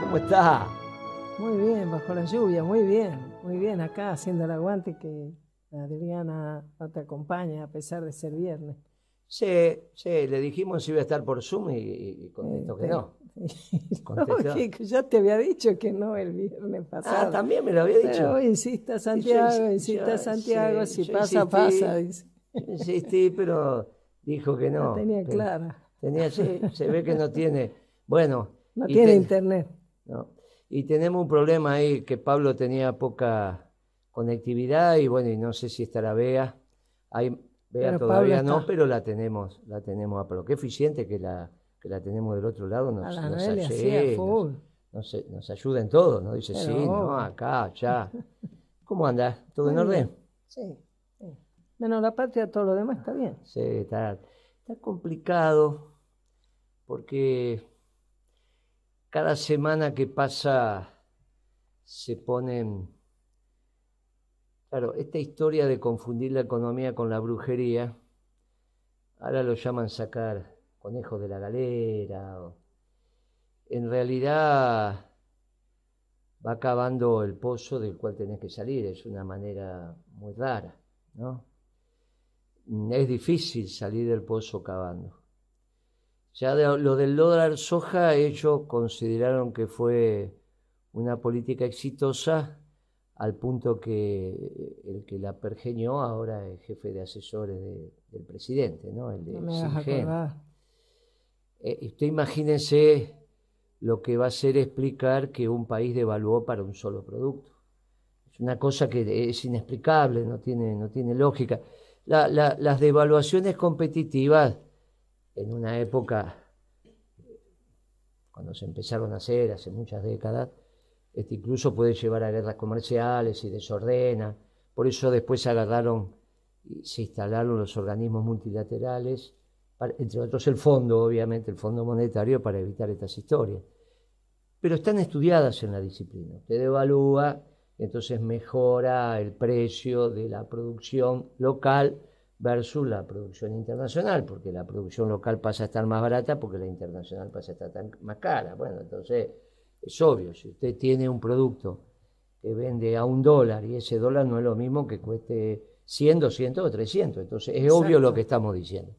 ¿Cómo está? Muy bien, bajo la lluvia, muy bien, acá haciendo el aguante que Adriana no te acompaña a pesar de ser viernes. Sí, le dijimos si iba a estar por Zoom y contestó que no. Contestó. No, que ya te había dicho que no el viernes pasado. Ah, también me lo había dicho. Pero insista Santiago, Santiago, sí, si pasa, insistí, pasa, dice. Yo insistí, pero dijo que no. La tenía clara. Sí, se ve que no tiene. Bueno. No tiene internet. No. Y tenemos un problema ahí, que Pablo tenía poca conectividad y bueno, y no sé si estará Bea. Bea todavía no, pero la tenemos a Pablo. Qué eficiente que la tenemos del otro lado. Nos ayuda en todo, nos dice pero, sí, no, acá, allá. ¿Cómo andás? ¿Todo en orden? Sí. Menos la patria, todo lo demás está bien. Sí, está complicado porque cada semana que pasa se ponen... Claro, esta historia de confundir la economía con la brujería, ahora lo llaman sacar conejos de la galera. En realidad va cavando el pozo del cual tenés que salir, es una manera muy rara, ¿no? Es difícil salir del pozo cavando. Ya lo del dólar soja, ellos consideraron que fue una política exitosa al punto que el que la pergeñó ahora es jefe de asesores del presidente, ¿no? El de no me vas a acordar. Usted imagínese lo que va a ser explicar que un país devaluó para un solo producto. Es una cosa que es inexplicable, no tiene lógica. Las devaluaciones competitivas en una época, cuando se empezaron a hacer hace muchas décadas, incluso puede llevar a guerras comerciales y desordena. Por eso después se agarraron y se instalaron los organismos multilaterales, entre otros el fondo, obviamente, el Fondo Monetario, para evitar estas historias. Pero están estudiadas en la disciplina. Usted devalúa, entonces mejora el precio de la producción local versus la producción internacional, porque la producción local pasa a estar más barata porque la internacional pasa a estar más cara. Bueno, entonces es obvio, si usted tiene un producto que vende a $1 y ese dólar no es lo mismo que cueste 100, 200 o 300, entonces es Exacto. Obvio lo que estamos diciendo.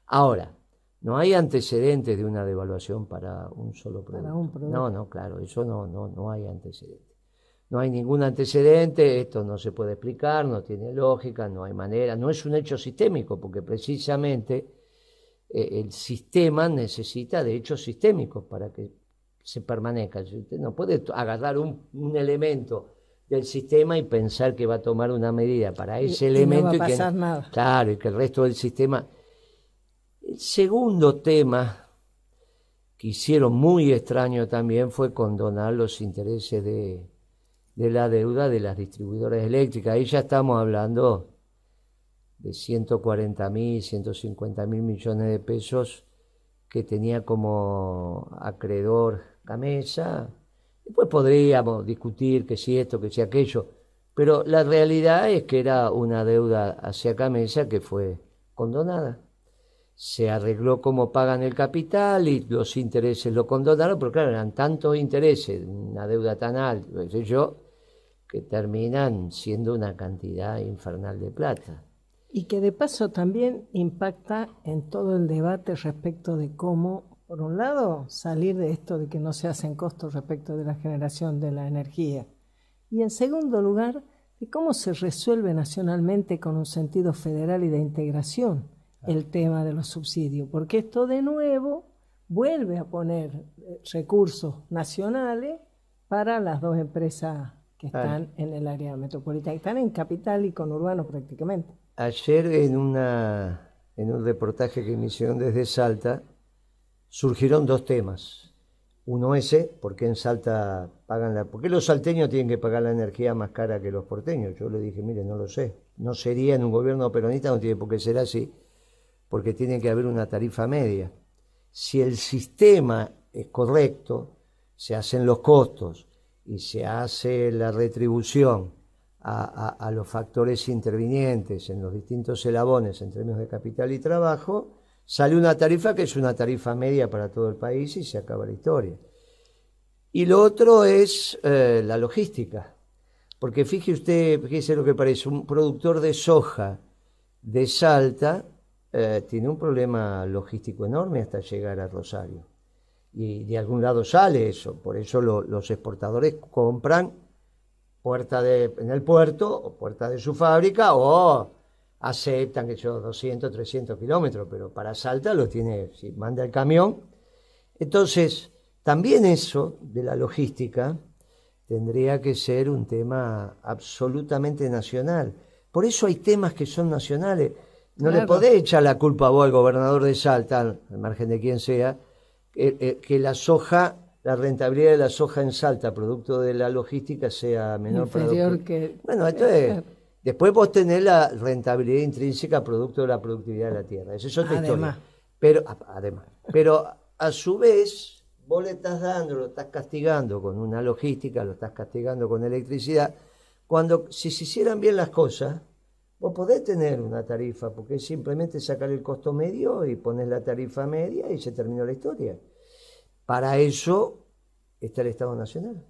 Ahora, no hay antecedentes de una devaluación para un solo producto. No, claro, eso no hay antecedentes. No hay ningún antecedente, esto no se puede explicar, no tiene lógica, no hay manera, no es un hecho sistémico, porque precisamente el sistema necesita de hechos sistémicos para que se permanezca. Usted no puede agarrar un elemento del sistema y pensar que va a tomar una medida para ese elemento. No va a pasar nada. Claro, y que el resto del sistema... El segundo tema que hicieron muy extraño también fue condonar los intereses de la deuda de las distribuidoras eléctricas. Ahí ya estamos hablando de 140.000, 150.000 millones de pesos que tenía como acreedor Gamesa. Después podríamos discutir que si esto, que si aquello, pero la realidad es que era una deuda hacia Gamesa que fue condonada. Se arregló como pagan el capital y los intereses lo condonaron, pero claro, eran tantos intereses, una deuda tan alta, qué sé yo, que terminan siendo una cantidad infernal de plata. Y que de paso también impacta en todo el debate respecto de cómo, por un lado, salir de esto de que no se hacen costos respecto de la generación de la energía. Y en segundo lugar, de cómo se resuelve nacionalmente con un sentido federal y de integración el tema de los subsidios, porque esto de nuevo vuelve a poner recursos nacionales para las dos empresas que están en el área metropolitana, que están en capital y conurbano prácticamente. Ayer en un reportaje que me hicieron desde Salta surgieron dos temas. Uno ese, ¿por qué en Salta pagan por qué los salteños tienen que pagar la energía más cara que los porteños? Yo le dije, mire, no lo sé. No sería en un gobierno peronista, no tiene por qué ser así, porque tiene que haber una tarifa media. Si el sistema es correcto, se hacen los costos y se hace la retribución a los factores intervinientes en los distintos eslabones en términos de capital y trabajo, sale una tarifa que es una tarifa media para todo el país y se acaba la historia. Y lo otro es la logística. Porque fíjese lo que parece, un productor de soja de Salta tiene un problema logístico enorme hasta llegar a Rosario. Y de algún lado sale eso, por eso los exportadores compran en el puerto o puerta de su fábrica o aceptan que yo 200, 300 kilómetros, pero para Salta lo tiene, si manda el camión. Entonces, también eso de la logística tendría que ser un tema absolutamente nacional. Por eso hay temas que son nacionales. No le podés echar la culpa a vos al gobernador de Salta, al margen de quién sea, que la soja, la rentabilidad de la soja en Salta, producto de la logística, sea menor. Inferior que... Bueno, entonces, después vos tenés la rentabilidad intrínseca producto de la productividad de la tierra. Esa es otra historia. Pero a su vez, vos le estás dando, lo estás castigando con una logística, lo estás castigando con electricidad, cuando si se hicieran bien las cosas, vos podés tener una tarifa, porque es simplemente sacar el costo medio y poner la tarifa media y se terminó la historia. Para eso está el Estado Nacional.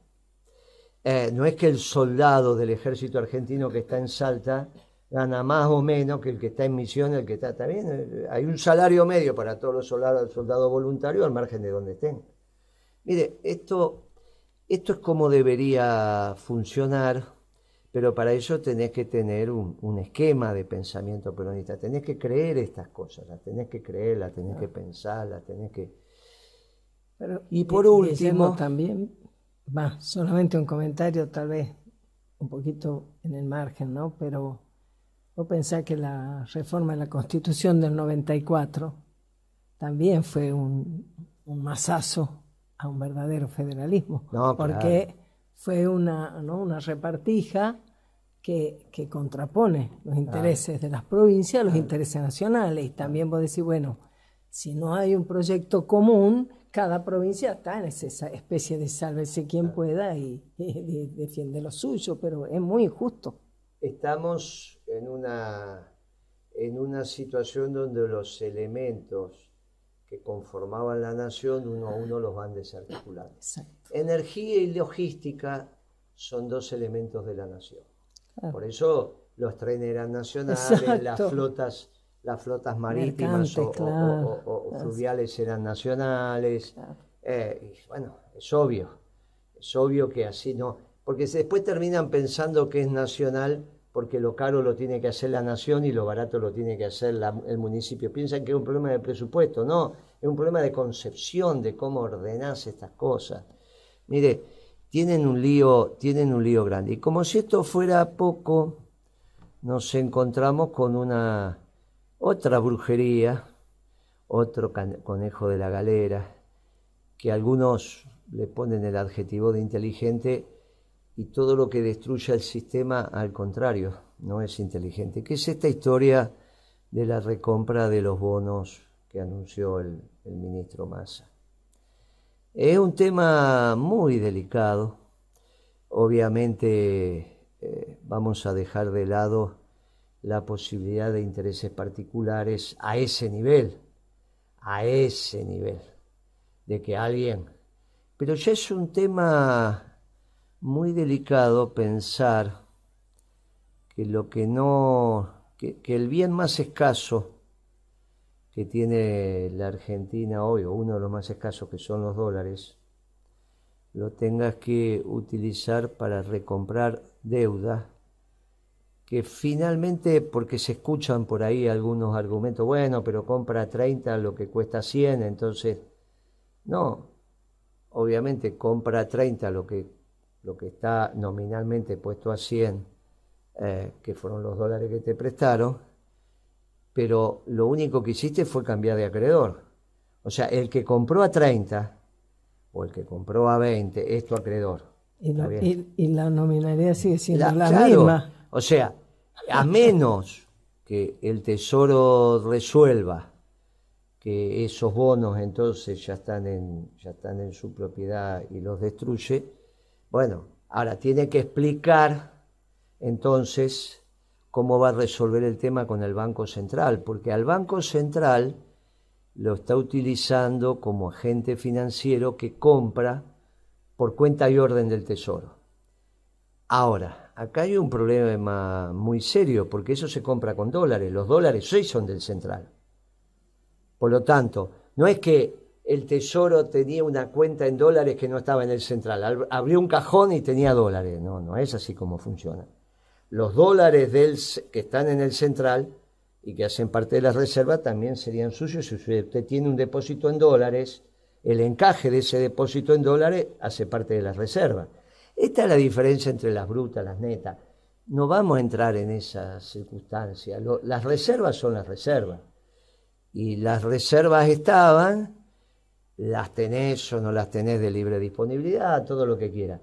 No es que el soldado del ejército argentino que está en Salta gana más o menos que el que está en Misiones, el que está bien. Hay un salario medio para todos los soldados voluntarios al margen de donde estén. Mire, esto es como debería funcionar. Pero para eso tenés que tener un esquema de pensamiento peronista, tenés que creer estas cosas, las tenés que creer, las tenés que pensar, las tenés que... Pero, y por último... también, solamente un comentario tal vez un poquito en el margen, ¿no? Pero vos pensás que la reforma de la Constitución del 94 también fue un mazazo a un verdadero federalismo, porque fue una repartija que contrapone los intereses de las provincias a los intereses nacionales. Y también vos decís, bueno, si no hay un proyecto común, cada provincia está en esa especie de sálvese quien pueda y defiende lo suyo, pero es muy injusto. Estamos en una situación donde los elementos que conformaban la nación, uno a uno los van desarticulando. Exacto. Energía y logística son dos elementos de la nación. Claro. Por eso los trenes eran nacionales, las flotas marítimas o fluviales eran nacionales. Claro. Y bueno, es obvio que así no, porque después terminan pensando que es nacional porque lo caro lo tiene que hacer la nación y lo barato lo tiene que hacer el municipio. Piensan que es un problema de presupuesto, no, es un problema de concepción de cómo ordenás estas cosas. Mire, tienen un lío grande. Y como si esto fuera poco, nos encontramos con otra brujería, otro conejo de la galera, que algunos le ponen el adjetivo de inteligente, y todo lo que destruye el sistema, al contrario, no es inteligente, que es esta historia de la recompra de los bonos que anunció el ministro Massa. Es un tema muy delicado. Obviamente vamos a dejar de lado la posibilidad de intereses particulares a ese nivel, de que alguien... Pero ya es un tema muy delicado pensar que que el bien más escaso que tiene la Argentina hoy, o uno de los más escasos, que son los dólares, lo tengas que utilizar para recomprar deuda, que finalmente, porque se escuchan por ahí algunos argumentos, bueno, pero compra a 30 lo que cuesta 100, entonces, no, obviamente compra a 30 lo que está nominalmente puesto a 100, que fueron los dólares que te prestaron, pero lo único que hiciste fue cambiar de acreedor. O sea, el que compró a 30 o el que compró a 20 es tu acreedor. Y la nominalidad sigue siendo la misma. O sea, a menos que el Tesoro resuelva que esos bonos entonces ya están en su propiedad y los destruye, bueno, ahora tiene que explicar entonces cómo va a resolver el tema con el Banco Central, porque al Banco Central lo está utilizando como agente financiero que compra por cuenta y orden del Tesoro. Ahora, acá hay un problema muy serio, porque eso se compra con dólares. Los dólares hoy son del central. Por lo tanto, no es que el Tesoro tenía una cuenta en dólares que no estaba en el central. Abrió un cajón y tenía dólares. No, no es así como funciona. Los dólares que están en el central y que hacen parte de la reserva también serían suyos. Si usted tiene un depósito en dólares, el encaje de ese depósito en dólares hace parte de la reserva. Esta es la diferencia entre las brutas y las netas. No vamos a entrar en esa circunstancia. Las reservas son las reservas. Y las reservas estaban, las tenés o no las tenés de libre disponibilidad, todo lo que quiera.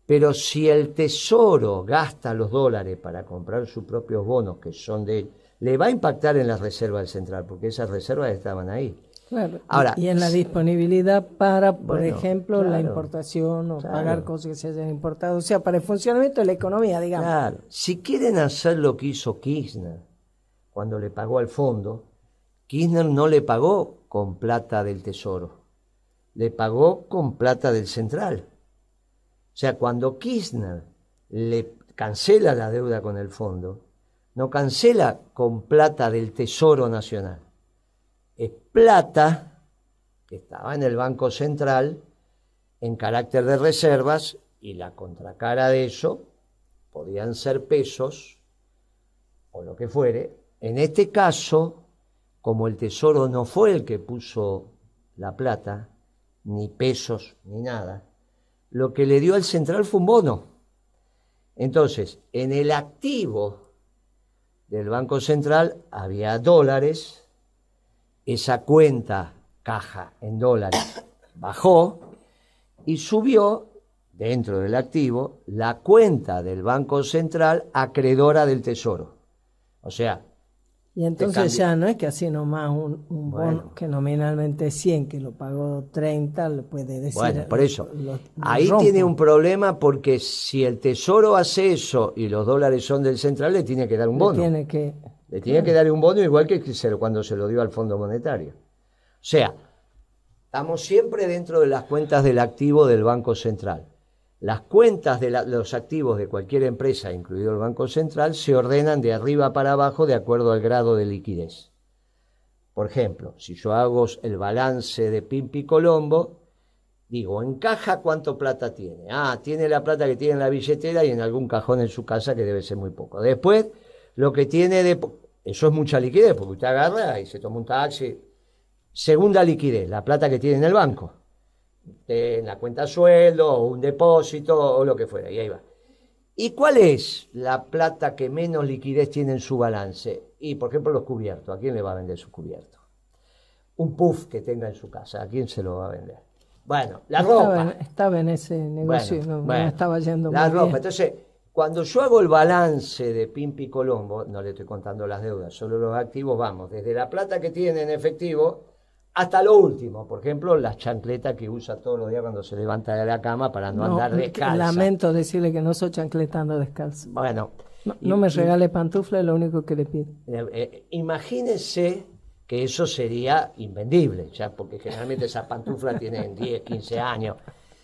Pero si el Tesoro gasta los dólares para comprar sus propios bonos, que son de él, le va a impactar en las reservas del central, porque esas reservas estaban ahí. Claro. Ahora, y en la disponibilidad para, por ejemplo, claro, la importación o claro, pagar cosas que se hayan importado, o sea, para el funcionamiento de la economía, digamos. Claro, si quieren hacer lo que hizo Kirchner cuando le pagó al fondo, Kirchner no le pagó con plata del Tesoro, le pagó con plata del central. O sea, cuando Kirchner le cancela la deuda con el fondo, no cancela con plata del Tesoro Nacional. Es plata que estaba en el Banco Central en carácter de reservas, y la contracara de eso podían ser pesos o lo que fuere. En este caso, como el Tesoro no fue el que puso la plata, ni pesos, ni nada, lo que le dio al central fue un bono. Entonces, en el activo del Banco Central había dólares. Esa cuenta caja en dólares bajó y subió dentro del activo la cuenta del Banco Central acreedora del Tesoro. O sea, y entonces ya no es que así nomás un bono que nominalmente es 100, que lo pagó 30, le puede decir. Bueno, por eso, ahí tiene un problema, porque si el Tesoro hace eso y los dólares son del central, le tiene que dar un bono. Le tiene que dar un bono, igual que cuando se lo dio al Fondo Monetario. O sea, estamos siempre dentro de las cuentas del activo del Banco Central. Las cuentas de los activos de cualquier empresa, incluido el Banco Central, se ordenan de arriba para abajo de acuerdo al grado de liquidez. Por ejemplo, si yo hago el balance de Pimpi Colombo, digo, en caja, ¿cuánto plata tiene? Tiene la plata que tiene en la billetera y en algún cajón en su casa, que debe ser muy poco. Después, lo que tiene eso es mucha liquidez, porque usted agarra y se toma un taxi. Segunda liquidez, la plata que tiene en el banco, en la cuenta sueldo, o un depósito, o lo que fuera, y ahí va. ¿Y cuál es la plata que menos liquidez tiene en su balance? Y, por ejemplo, los cubiertos. ¿A quién le va a vender sus cubiertos? Un puff que tenga en su casa, ¿a quién se lo va a vender? Bueno, la ropa. Estaba en ese negocio, no estaba yendo muy bien. La ropa. Entonces, cuando yo hago el balance de Pimpi Colombo, no le estoy contando las deudas, solo los activos, vamos, desde la plata que tiene en efectivo hasta lo último. Por ejemplo, las chancletas que usa todos los días cuando se levanta de la cama para no andar descalza. Lamento decirle que no soy chancletando descalzo. Bueno. No me regale pantufla, es lo único que le pido. Imagínense que eso sería invendible, ya, porque generalmente esas pantuflas tienen 10, 15 años.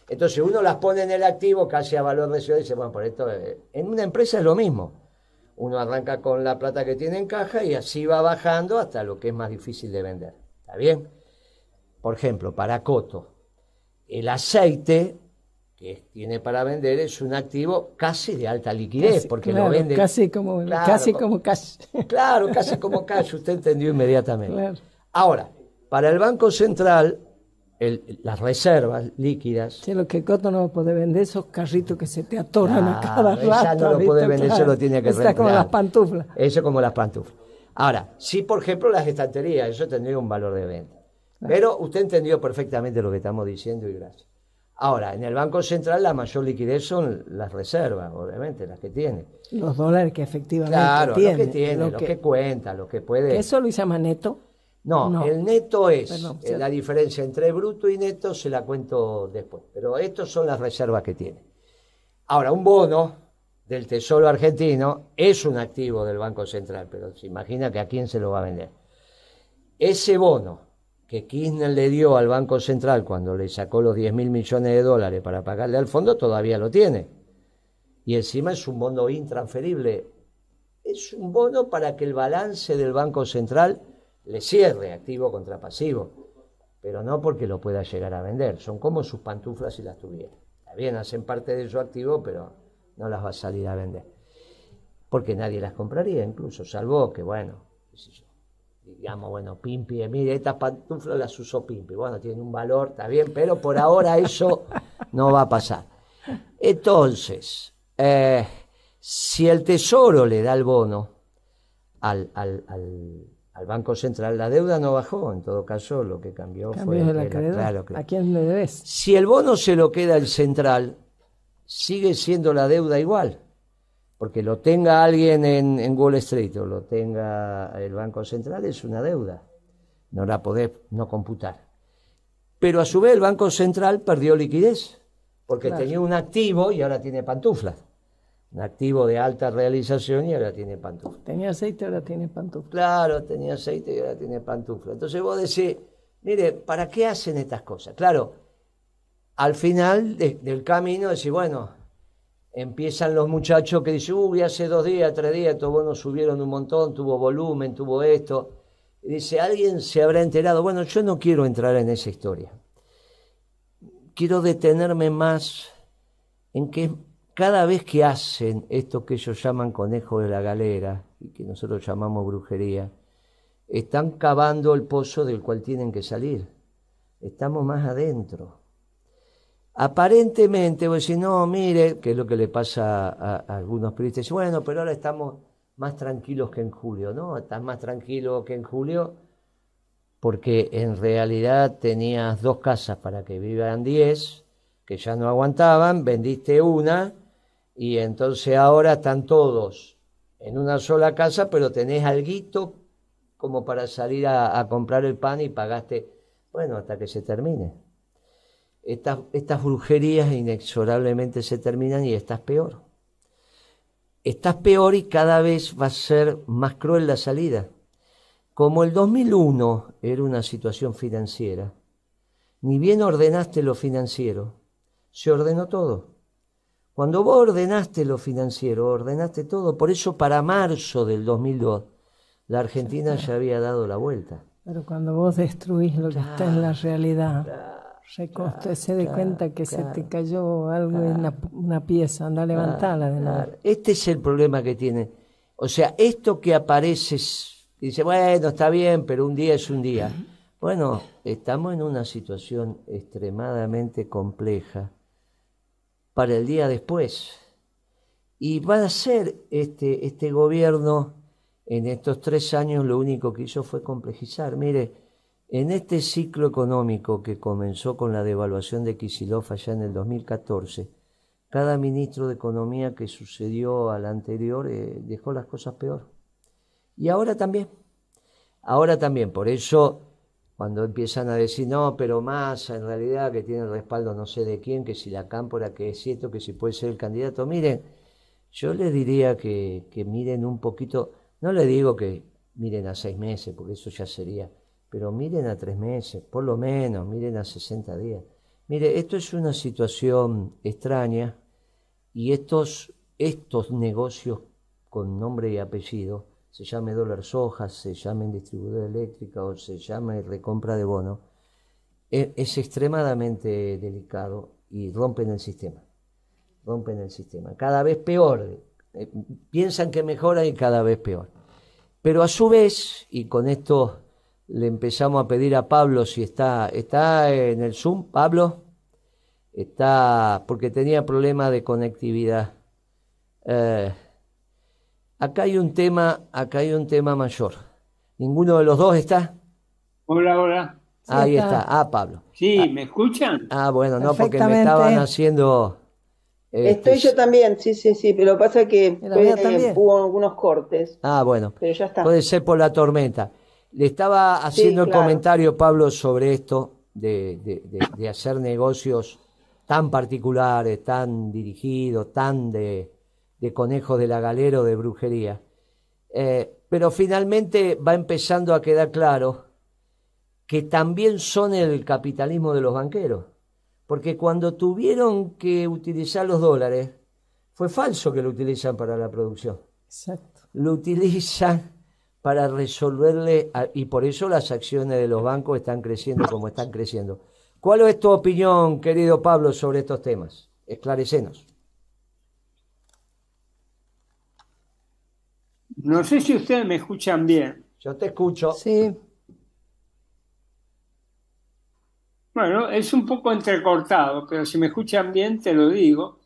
Entonces uno las pone en el activo casi a valor de ciudad y dice, bueno, por esto... En una empresa es lo mismo. Uno arranca con la plata que tiene en caja y así va bajando hasta lo que es más difícil de vender. ¿Está bien? Por ejemplo, para Coto, el aceite que tiene para vender es un activo casi de alta liquidez, porque lo vende... Casi como cash. Claro, casi como cash, usted entendió inmediatamente. Claro. Ahora, para el Banco Central... las reservas líquidas. Sí, lo que Coto no puede vender, esos carritos que se te atoran a cada rato. Ya no lo puede vender, se lo tiene que reemplear. Está como las pantuflas. Eso es como las pantuflas. Ahora, sí, por ejemplo, las estanterías, eso tendría un valor de venta. Pero usted entendió perfectamente lo que estamos diciendo, y gracias. Ahora, en el Banco Central la mayor liquidez son las reservas, obviamente, las que tiene. Los dólares que efectivamente tiene. Claro, lo que tiene, lo que cuenta, lo que puede... ¿Eso lo llama neto? No, el neto es la diferencia entre bruto y neto, se la cuento después. Pero estas son las reservas que tiene. Ahora, un bono del Tesoro argentino es un activo del Banco Central, pero se imagina que a quién se lo va a vender. Ese bono que Kirchner le dio al Banco Central cuando le sacó los 10.000 millones de dólares para pagarle al fondo, todavía lo tiene. Y encima es un bono intransferible. Es un bono para que el balance del Banco Central le cierre activo contra pasivo, pero no porque lo pueda llegar a vender. Son como sus pantuflas si las tuviera. Está bien, hacen parte de su activo, pero no las va a salir a vender. Porque nadie las compraría, incluso, salvo que, bueno, qué sé yo, digamos, bueno, Pimpi, mire, estas pantuflas las usó Pimpi. Bueno, tiene un valor, está bien, pero por ahora eso no va a pasar. Entonces, si el Tesoro le da el bono al Banco Central, la deuda no bajó, en todo caso lo que cambió fue de la claro, ¿a quién le debes? Si el bono se lo queda el Central, sigue siendo la deuda igual, porque lo tenga alguien en Wall Street o lo tenga el Banco Central, es una deuda, no la podés no computar. Pero a su vez el Banco Central perdió liquidez, porque tenía un activo y ahora tiene pantuflas. Un activo de alta realización y ahora tiene pantufla. Tenía aceite, ahora tiene pantufla. Claro, tenía aceite y ahora tiene pantufla. Entonces vos decís, mire, ¿para qué hacen estas cosas? Claro, al final del camino decís, bueno, empiezan los muchachos que dicen, hace 2 días, 3 días, estos bonos subieron un montón, tuvo volumen, tuvo esto. Y dice, ¿alguien se habrá enterado? Bueno, yo no quiero entrar en esa historia. Quiero detenerme más en que cada vez que hacen esto que ellos llaman conejo de la galera y que nosotros llamamos brujería, están cavando el pozo del cual tienen que salir. Estamos más adentro. Aparentemente, vos decís, no, mire, que es lo que le pasa a algunos periodistas, bueno, pero ahora estamos más tranquilos que en julio. No, estás más tranquilo que en julio porque en realidad tenías 2 casas para que vivan 10, que ya no aguantaban, vendiste una, y entonces ahora están todos en una sola casa, pero tenés alguito como para salir a comprar el pan y pagaste, bueno, hasta que se termine. Estas brujerías inexorablemente se terminan y estás peor. Estás peor y cada vez va a ser más cruel la salida. Como el 2001 era una situación financiera, ni bien ordenaste lo financiero, se ordenó todo. Cuando vos ordenaste lo financiero, ordenaste todo. Por eso para marzo del 2002, la Argentina ya había dado la vuelta. Pero cuando vos destruís lo que está en la realidad, se dé cuenta que se te cayó algo en una pieza, anda a levantarla de nuevo. Este es el problema que tiene. O sea, esto que aparece, dice, bueno, está bien, pero un día es un día. Bueno, estamos en una situación extremadamente compleja para el día después. Y va a ser este gobierno, en estos 3 años, lo único que hizo fue complejizar. Mire, en este ciclo económico que comenzó con la devaluación de Kicillof allá en el 2014, cada ministro de Economía que sucedió al anterior dejó las cosas peor. Y ahora también. Por eso, cuando empiezan a decir, no, pero Massa, en realidad, que tiene el respaldo no sé de quién, que si la Cámpora, que es cierto, que si puede ser el candidato. Miren, yo les diría que miren un poquito, no les digo que miren a 6 meses, porque eso ya sería, pero miren a 3 meses, por lo menos, miren a 60 días. Mire, esto es una situación extraña y estos negocios con nombre y apellido, se llame dólar soja, se llame distribuidora eléctrica o se llame recompra de bono, es extremadamente delicado y rompen el sistema. Cada vez peor. Piensan que mejora y cada vez peor. Pero a su vez, y con esto le empezamos a pedir a Pablo si está en el Zoom, Pablo, está porque tenía problemas de conectividad. Acá hay un tema mayor. ¿Ninguno de los dos está? Hola. Sí, ahí está. Pablo. Sí, ¿me escuchan? Bueno, no, porque me estaban haciendo... Estoy yo también, sí, pero pasa que hubo algunos cortes. Bueno, pero ya está. Puede ser por la tormenta. Le estaba haciendo el comentario, Pablo, sobre esto de hacer negocios tan particulares, tan dirigidos, tan de conejos de la galera o de brujería. Pero finalmente va empezando a quedar claro que también son el capitalismo de los banqueros. Porque cuando tuvieron que utilizar los dólares, fue falso que lo utilizan para la producción. Exacto. Lo utilizan para resolverle, y por eso las acciones de los bancos están creciendo como están creciendo. ¿Cuál es tu opinión, querido Pablo, sobre estos temas? Esclarecenos. No sé si ustedes me escuchan bien. Yo te escucho. Sí. Bueno, es un poco entrecortado, pero si me escuchan bien te lo digo.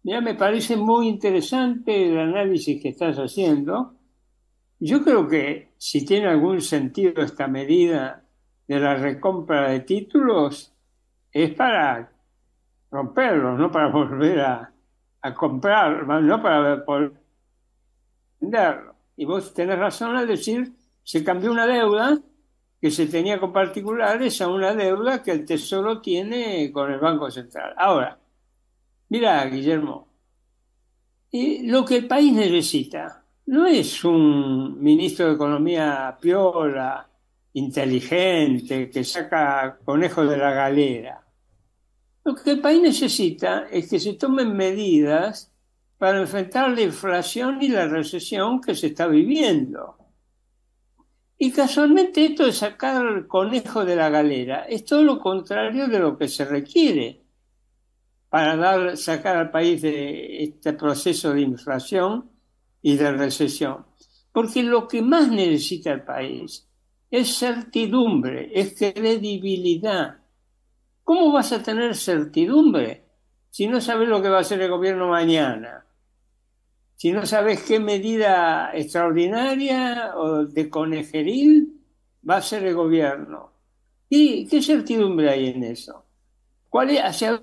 Mira, me parece muy interesante el análisis que estás haciendo. Yo creo que si tiene algún sentido esta medida de la recompra de títulos, es para romperlos, no para volver a comprar, no para poder venderlo. Y vos tenés razón al decir, se cambió una deuda que se tenía con particulares a una deuda que el Tesoro tiene con el Banco Central. Ahora, mira, Guillermo, lo que el país necesita no es un ministro de Economía piola, inteligente, que saca conejos de la galera. Lo que el país necesita es que se tomen medidas para enfrentar la inflación y la recesión que se está viviendo. Y casualmente esto de sacar el conejo de la galera es todo lo contrario de lo que se requiere para sacar al país de este proceso de inflación y de recesión. Porque lo que más necesita el país es certidumbre, es credibilidad. ¿Cómo vas a tener certidumbre si no sabes lo que va a hacer el gobierno mañana? Si no sabes qué medida extraordinaria o de conejeril va a hacer el gobierno. ¿Y qué certidumbre hay en eso? ¿Hacia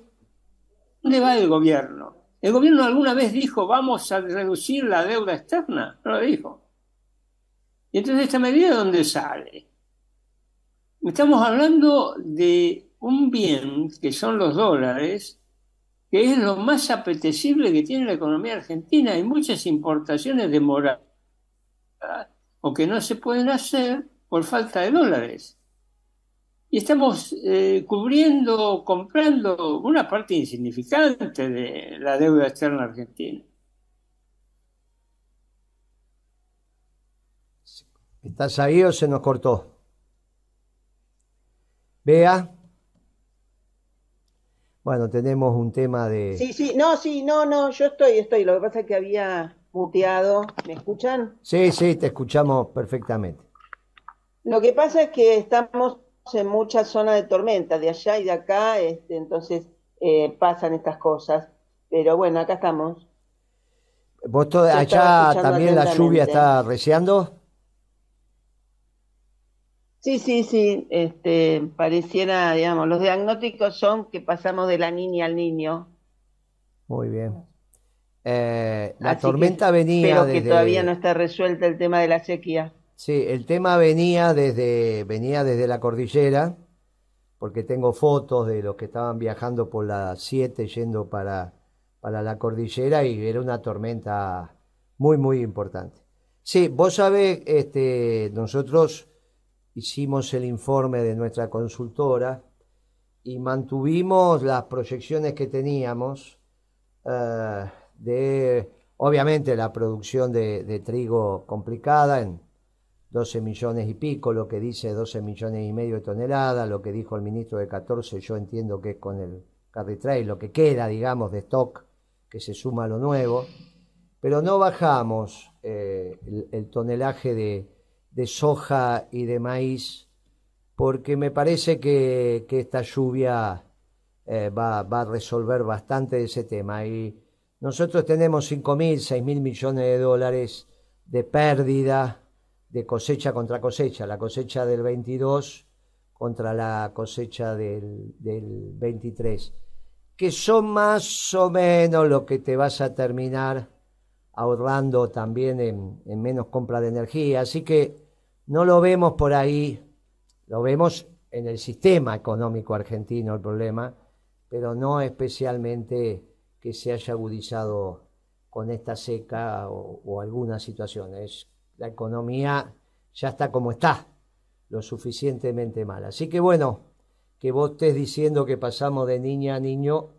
dónde va el gobierno? ¿El gobierno alguna vez dijo vamos a reducir la deuda externa? No lo dijo. ¿Y entonces esta medida de dónde sale? Estamos hablando de un bien que son los dólares, que es lo más apetecible que tiene la economía argentina. Hay muchas importaciones demoradas o que no se pueden hacer por falta de dólares. Y estamos comprando una parte insignificante de la deuda externa argentina. ¿Estás ahí o se nos cortó? Bea. Bueno, tenemos un tema de... Sí, no, yo estoy. Lo que pasa es que había muteado. ¿Me escuchan? Sí, te escuchamos perfectamente. Lo que pasa es que estamos en muchas zonas de tormenta, de allá y de acá, entonces pasan estas cosas. Pero bueno, acá estamos. ¿Vos allá también la lluvia está arreciando? Sí, pareciera, digamos, los diagnósticos son que pasamos de la niña al niño. Muy bien. La Así tormenta que venía espero desde... que todavía no está resuelta el tema de la sequía. Sí, el tema venía desde la cordillera, porque tengo fotos de los que estaban viajando por la 7 yendo para la cordillera y era una tormenta muy, muy importante. Sí, vos sabés, nosotros hicimos el informe de nuestra consultora y mantuvimos las proyecciones que teníamos de, obviamente, la producción de trigo complicada en 12 millones y pico, lo que dice 12 millones y medio de toneladas, lo que dijo el ministro de 14, yo entiendo que es con el carry trade, lo que queda, digamos, de stock, que se suma a lo nuevo, pero no bajamos el tonelaje de soja y de maíz, porque me parece que esta lluvia va a resolver bastante de ese tema. Y nosotros tenemos 5.000, 6.000 millones de dólares de pérdida de cosecha contra cosecha, la cosecha del 22 contra la cosecha del 23, que son más o menos lo que te vas a terminar ahorrando también en menos compra de energía. Así que no lo vemos por ahí, lo vemos en el sistema económico argentino el problema, pero no especialmente que se haya agudizado con esta seca o alguna situación. La economía ya está como está. lo suficientemente mal. Así que bueno, que vos estés diciendo que pasamos de niña a niño,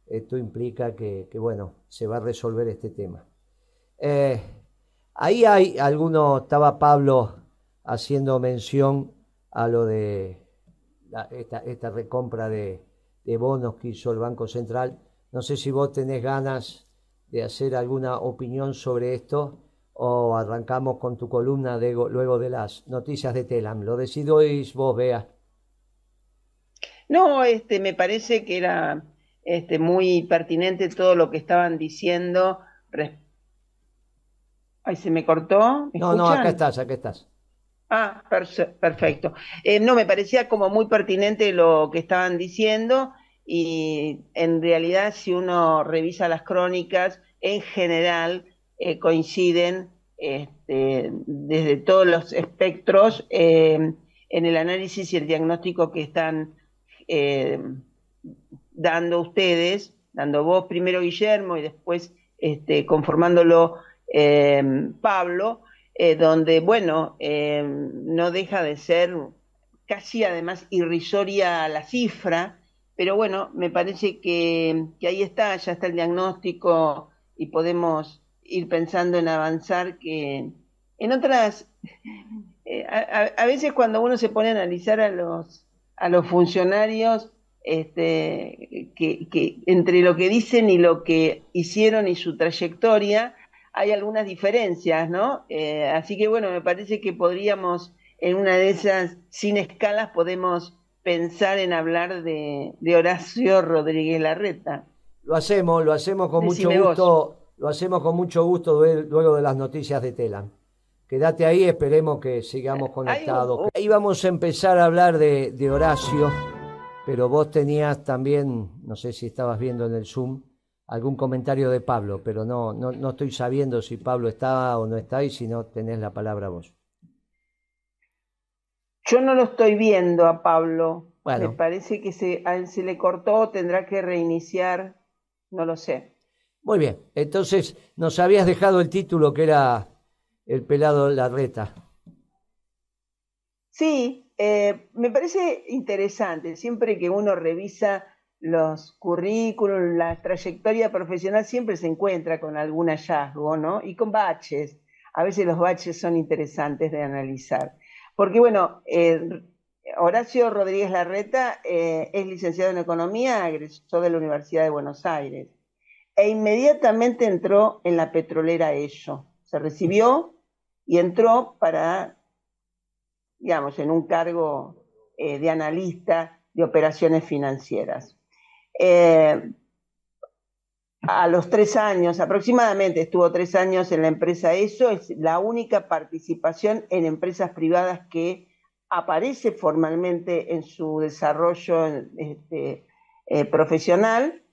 esto implica que bueno, se va a resolver este tema. Ahí hay algunos, estaba Pablo haciendo mención a lo de esta recompra de bonos que hizo el Banco Central. No sé si vos tenés ganas de hacer alguna opinión sobre esto o arrancamos con tu columna luego de las noticias de Telam. Lo decidís vos, Bea. No, me parece que era muy pertinente todo lo que estaban diciendo. Ay, se me cortó. ¿Me No, acá escuchan? estás. Ah, perfecto. No, me parecía como muy pertinente lo que estaban diciendo y en realidad si uno revisa las crónicas, en general coinciden desde todos los espectros en el análisis y el diagnóstico que están eh, dando ustedes, dando vos primero Guillermo y después conformándolo Pablo, donde, bueno, no deja de ser casi además irrisoria la cifra, pero bueno, me parece que ahí está, ya está el diagnóstico y podemos ir pensando en avanzar que en otras, a veces cuando uno se pone a analizar a los funcionarios, que entre lo que dicen y lo que hicieron y su trayectoria, hay algunas diferencias, ¿no? Así que bueno, me parece que podríamos, en una de esas, sin escalas, podemos pensar en hablar de Horacio Rodríguez Larreta. Lo hacemos con mucho Decime vos. gusto, lo hacemos con mucho gusto luego de las noticias de Telam. Quédate ahí, esperemos que sigamos conectados. Ahí vamos a empezar a hablar de Horacio, pero vos tenías también, no sé si estabas viendo en el Zoom, algún comentario de Pablo, pero no estoy sabiendo si Pablo está o no está y si no tenés la palabra vos. Yo no lo estoy viendo a Pablo. Bueno. Me parece que a él se le cortó, tendrá que reiniciar, no lo sé. Muy bien, entonces nos habías dejado el título que era El pelado Larreta. Sí, me parece interesante. Siempre que uno revisa los currículos, la trayectoria profesional, siempre se encuentra con algún hallazgo, ¿no? Y con baches. A veces los baches son interesantes de analizar. Porque, bueno, Horacio Rodríguez Larreta es licenciado en Economía, egresó de la Universidad de Buenos Aires. E inmediatamente entró en la petrolera Ello. Se recibió y entró para, digamos, en un cargo de analista de operaciones financieras. A los 3 años, aproximadamente, estuvo 3 años en la empresa ESO, es la única participación en empresas privadas que aparece formalmente en su desarrollo profesional,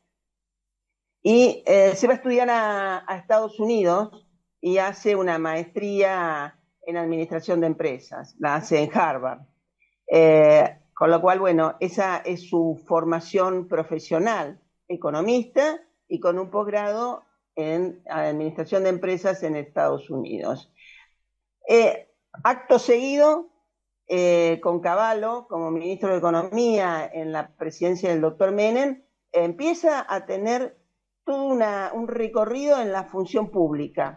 y se va a estudiar a Estados Unidos y hace una maestría en administración de empresas, la hace en Harvard. Con lo cual, bueno, esa es su formación profesional, economista y con un posgrado en administración de empresas en Estados Unidos. Acto seguido, con Cavallo como ministro de Economía en la presidencia del doctor Menem, empieza a tener todo un recorrido en la función pública,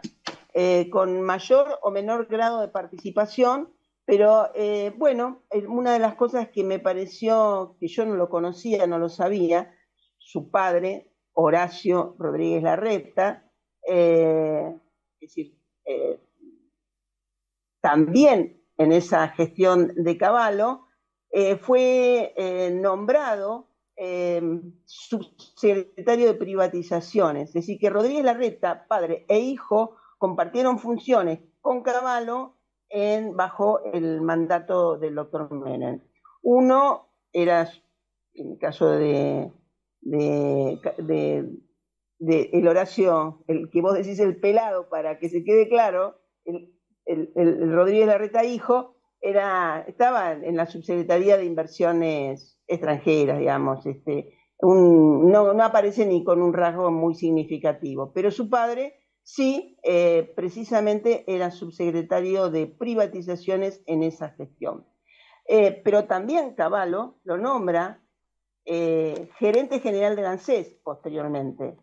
con mayor o menor grado de participación, pero bueno, una de las cosas que me pareció, que yo no lo conocía, no lo sabía, su padre, Horacio Rodríguez Larreta, es decir, también en esa gestión de Cavallo, fue nombrado subsecretario de privatizaciones, es decir, que Rodríguez Larreta, padre e hijo, compartieron funciones con Cavallo bajo el mandato del doctor Menem. Uno era, en el caso de el Horacio, el que vos decís el pelado, para que se quede claro, el Rodríguez Larreta hijo estaba en la subsecretaría de inversiones extranjeras, digamos, no aparece ni con un rasgo muy significativo, pero su padre sí, precisamente era subsecretario de privatizaciones en esa gestión. pero también Cavallo lo nombra gerente general del ANSES posteriormente.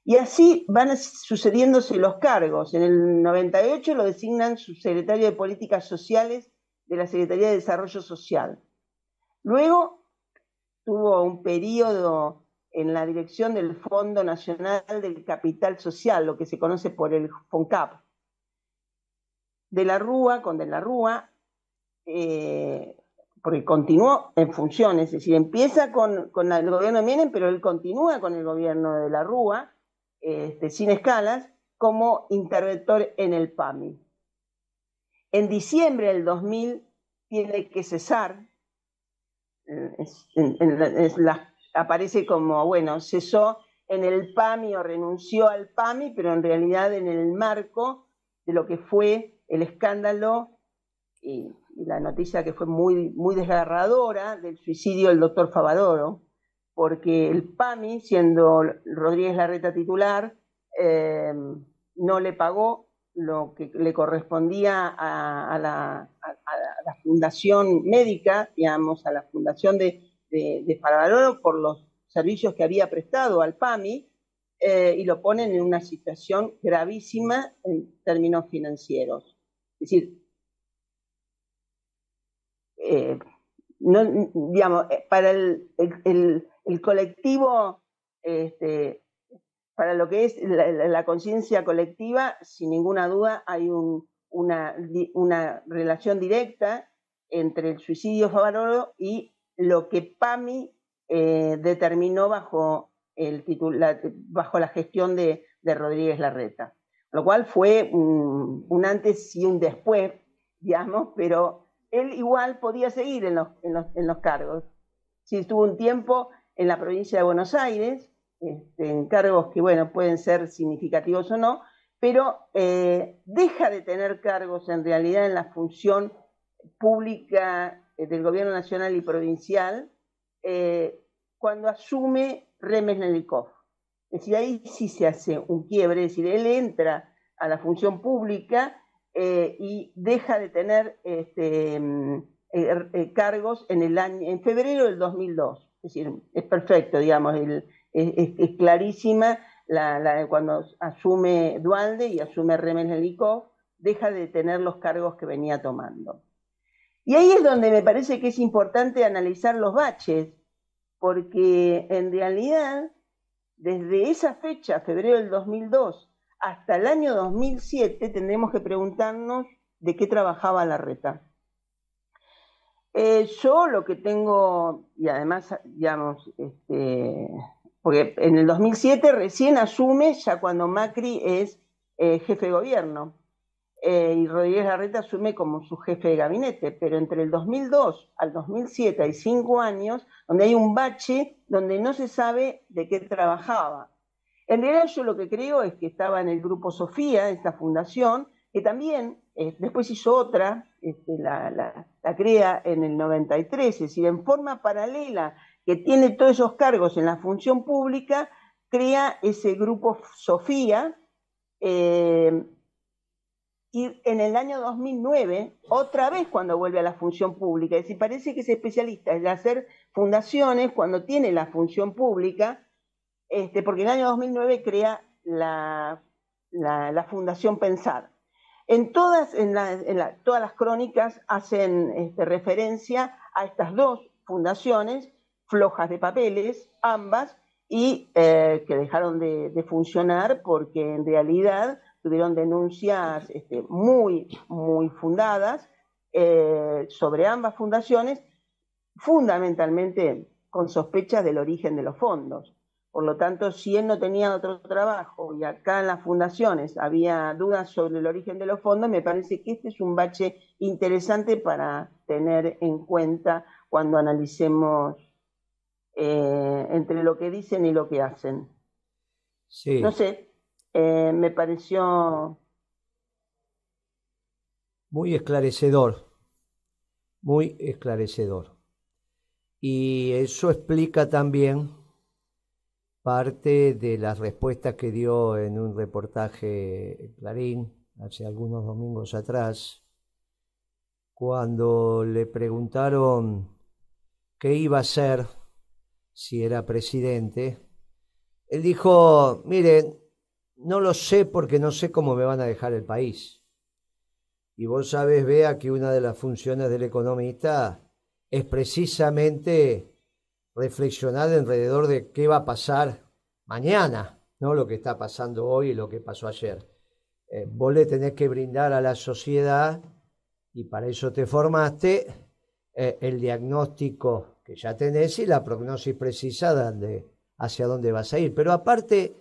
Y así van sucediéndose los cargos. En el 98 lo designan subsecretario de Políticas Sociales de la Secretaría de Desarrollo Social. Luego tuvo un periodo en la dirección del Fondo Nacional del Capital Social, lo que se conoce por el FONCAP. De la Rúa, porque continuó en funciones, es decir, empieza con el gobierno de Menem, pero él continúa con el gobierno de la Rúa, sin escalas, como interventor en el PAMI. En diciembre del 2000 tiene que cesar, aparece como, bueno, cesó en el PAMI o renunció al PAMI, pero en realidad en el marco de lo que fue el escándalo y la noticia que fue muy, muy desgarradora del suicidio del doctor Favaloro, porque el PAMI, siendo Rodríguez Larreta titular, no le pagó lo que le correspondía a la fundación médica, digamos, a la fundación de Favaloro por los servicios que había prestado al PAMI, y lo ponen en una situación gravísima en términos financieros. Es decir, no, digamos, para el colectivo, para lo que es la conciencia colectiva, sin ninguna duda hay una relación directa entre el suicidio Favaloro y lo que PAMI determinó bajo la gestión de Rodríguez Larreta, lo cual fue un antes y un después, digamos, pero él igual podía seguir en los cargos. Sí, estuvo un tiempo en la provincia de Buenos Aires, en cargos que, bueno, pueden ser significativos o no, pero deja de tener cargos en realidad en la función pública del gobierno nacional y provincial cuando asume Remes Nelikov. Es decir, ahí sí se hace un quiebre, es decir, él entra a la función pública y deja de tener cargos en febrero del 2002. Es decir, es perfecto, digamos, es clarísima cuando asume Duhalde y asume Remes Nelikov, deja de tener los cargos que venía tomando. Y ahí es donde me parece que es importante analizar los baches, porque en realidad, desde esa fecha, febrero del 2002, hasta el año 2007, tendremos que preguntarnos de qué trabajaba Larreta. Yo lo que tengo, y además, digamos, porque en el 2007 recién asume, ya cuando Macri es jefe de gobierno, y Rodríguez Larreta asume como su jefe de gabinete, pero entre el 2002 al 2007 hay 5 años donde hay un bache donde no se sabe de qué trabajaba. En realidad yo lo que creo es que estaba en el grupo Sofía, esta fundación, que también después hizo otra, la crea en el 93, es decir, en forma paralela, que tiene todos esos cargos en la función pública, crea ese grupo Sofía, y en el año 2009, otra vez cuando vuelve a la función pública, es decir, parece que es especialista en hacer fundaciones cuando tiene la función pública, porque en el año 2009 crea la Fundación Pensar. Todas las crónicas hacen referencia a estas dos fundaciones, flojas de papeles, ambas, y que dejaron de funcionar porque en realidad tuvieron denuncias muy, muy fundadas sobre ambas fundaciones, fundamentalmente con sospechas del origen de los fondos. Por lo tanto, si él no tenía otro trabajo y acá en las fundaciones había dudas sobre el origen de los fondos, me parece que este es un bache interesante para tener en cuenta cuando analicemos entre lo que dicen y lo que hacen. Sí. No sé, me pareció muy esclarecedor, muy esclarecedor. Y eso explica también parte de las respuestas que dio en un reportaje en Clarín hace algunos domingos atrás, cuando le preguntaron qué iba a hacer si era presidente, él dijo, miren, no lo sé porque no sé cómo me van a dejar el país. Y vos sabés, Bea, que una de las funciones del economista es precisamente reflexionar alrededor de qué va a pasar mañana, no lo que está pasando hoy y lo que pasó ayer. Vos le tenés que brindar a la sociedad, y para eso te formaste, el diagnóstico que ya tenés y la prognosis precisa hacia dónde vas a ir. Pero aparte,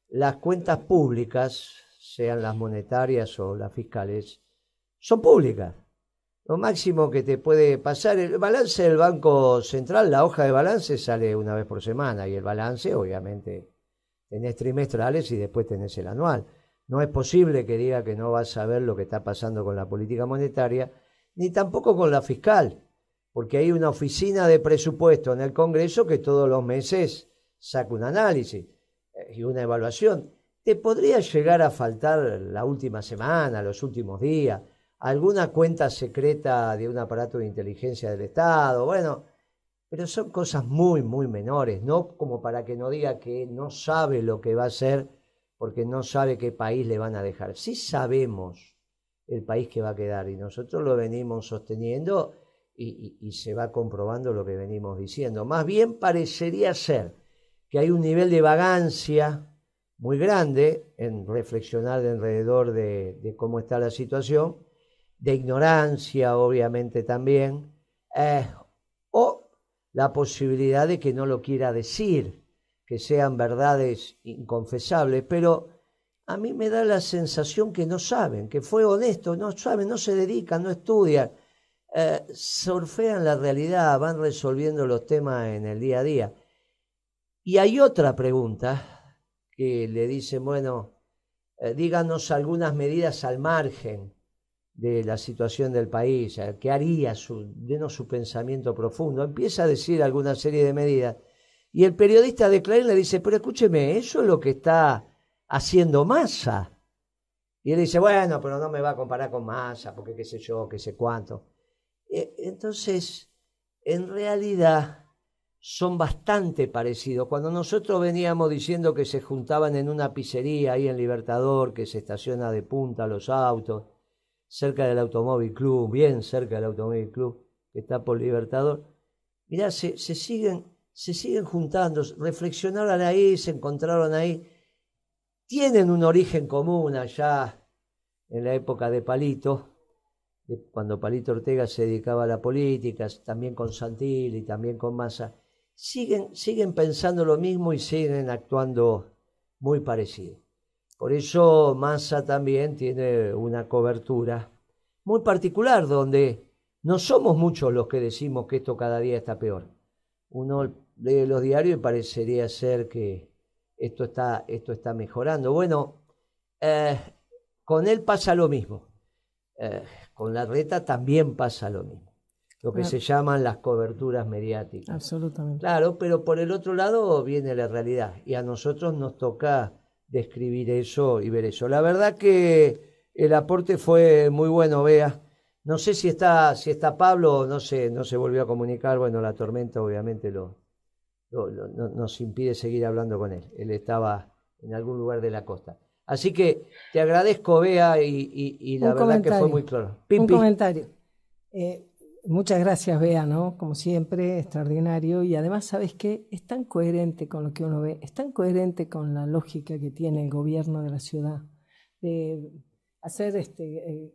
las cuentas públicas, sean las monetarias o las fiscales, son públicas. Lo máximo que te puede pasar, el balance del Banco Central, la hoja de balance sale una vez por semana, y el balance, obviamente, tenés trimestrales y después tenés el anual. No es posible que diga que no vas a ver lo que está pasando con la política monetaria, ni tampoco con la fiscal, porque hay una oficina de presupuesto en el Congreso que todos los meses saca un análisis y una evaluación. Te podría llegar a faltar la última semana, los últimos días, alguna cuenta secreta de un aparato de inteligencia del Estado, bueno, pero son cosas muy, muy menores, no como para que no diga que no sabe lo que va a hacer porque no sabe qué país le van a dejar. Sí sabemos el país que va a quedar, y nosotros lo venimos sosteniendo y se va comprobando lo que venimos diciendo. Más bien parecería ser que hay un nivel de vagancia muy grande en reflexionar alrededor de cómo está la situación, de ignorancia obviamente también, o la posibilidad de que no lo quiera decir, que sean verdades inconfesables, pero a mí me da la sensación que no saben, que fue honesto, no saben, no se dedican, no estudian, surfean la realidad, van resolviendo los temas en el día a día. Y hay otra pregunta que le dicen, bueno, díganos algunas medidas al margen de la situación del país, ¿qué haría? Denos su pensamiento profundo. Empieza a decir alguna serie de medidas y el periodista de Clarín le dice, pero escúcheme, eso es lo que está haciendo Massa. Y él dice, bueno, pero no me va a comparar con Massa, porque qué sé yo, qué sé cuánto. Entonces, en realidad son bastante parecidos. Cuando nosotros veníamos diciendo que se juntaban en una pizzería ahí en Libertador, que se estaciona de punta los autos, cerca del Automóvil Club, bien cerca del Automóvil Club, que está por Libertador, mirá, se siguen juntando, reflexionaron ahí, se encontraron ahí, tienen un origen común allá en la época de Palito, cuando Palito Ortega se dedicaba a la política, también con Santilli, también con Massa, siguen pensando lo mismo y siguen actuando muy parecido. Por eso Massa también tiene una cobertura muy particular, donde no somos muchos los que decimos que esto cada día está peor. Uno lee los diarios y parecería ser que esto está mejorando. Bueno, con él pasa lo mismo. Con Larreta también pasa lo mismo. Lo que se llaman las coberturas mediáticas. Absolutamente. Claro, pero por el otro lado viene la realidad y a nosotros nos toca describir eso y ver eso. La verdad que el aporte fue muy bueno, Bea. No sé si está Pablo, no se volvió a comunicar. Bueno, la tormenta obviamente nos impide seguir hablando con él. Él estaba en algún lugar de la costa. Así que te agradezco, Bea, y la verdad que fue muy claro. Un comentario. Muchas gracias, Bea, ¿no? Como siempre, extraordinario. Y además, ¿sabes qué? Es tan coherente con lo que uno ve, es tan coherente con la lógica que tiene el gobierno de la ciudad, de hacer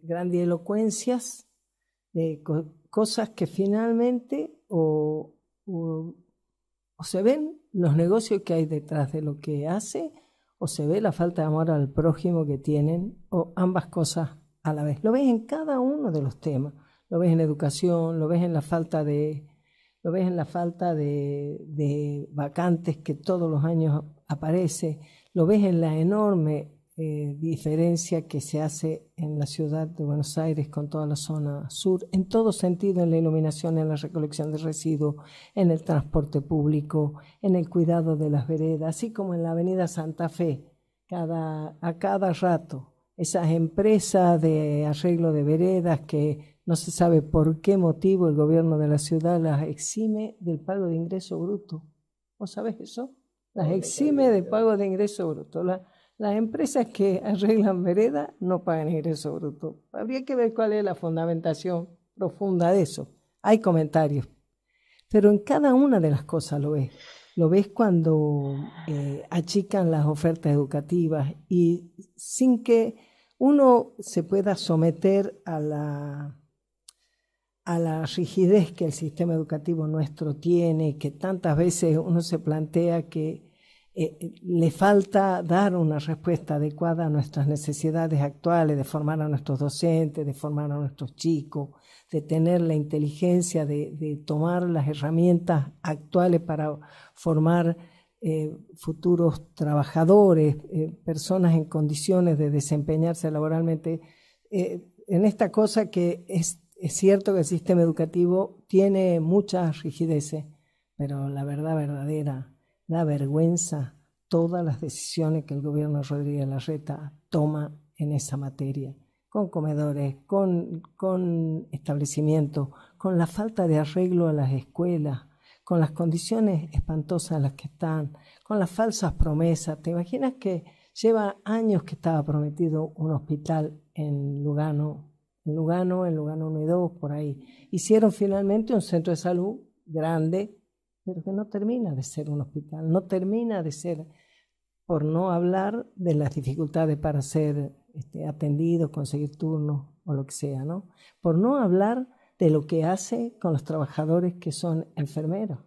grandilocuencias, de cosas que finalmente o se ven los negocios que hay detrás de lo que hace, o se ve la falta de amor al prójimo que tienen, o ambas cosas a la vez. Lo ves en cada uno de los temas. Lo ves en educación, lo ves en la falta de vacantes que todos los años aparece, lo ves en la enorme diferencia que se hace en la ciudad de Buenos Aires con toda la zona sur, en todo sentido, en la iluminación, en la recolección de residuos, en el transporte público, en el cuidado de las veredas, así como en la avenida Santa Fe, a cada rato, esas empresas de arreglo de veredas que No se sabe por qué motivo el gobierno de la ciudad las exime del pago de ingreso bruto. ¿Vos sabés eso? Las exime del pago de ingreso bruto. Las empresas que arreglan vereda no pagan ingreso bruto. Habría que ver cuál es la fundamentación profunda de eso. Hay comentarios. Pero en cada una de las cosas lo ves. Lo ves cuando achican las ofertas educativas y sin que uno se pueda someter a la rigidez que el sistema educativo nuestro tiene, que tantas veces uno se plantea que le falta dar una respuesta adecuada a nuestras necesidades actuales, de formar a nuestros docentes, de formar a nuestros chicos, de tener la inteligencia de tomar las herramientas actuales para formar futuros trabajadores, personas en condiciones de desempeñarse laboralmente. En esta cosa que es cierto que el sistema educativo tiene muchas rigideces, pero la verdad verdadera, da vergüenza todas las decisiones que el gobierno de Rodríguez Larreta toma en esa materia, con comedores, con establecimientos, con la falta de arreglo a las escuelas, con las condiciones espantosas en las que están, con las falsas promesas. ¿Te imaginas que lleva años que estaba prometido un hospital en Lugano 1 y 2, por ahí? Hicieron finalmente un centro de salud grande, pero que no termina de ser un hospital, no termina de ser, por no hablar de las dificultades para ser atendido, conseguir turnos o lo que sea, ¿no? Por no hablar de lo que hace con los trabajadores que son enfermeros.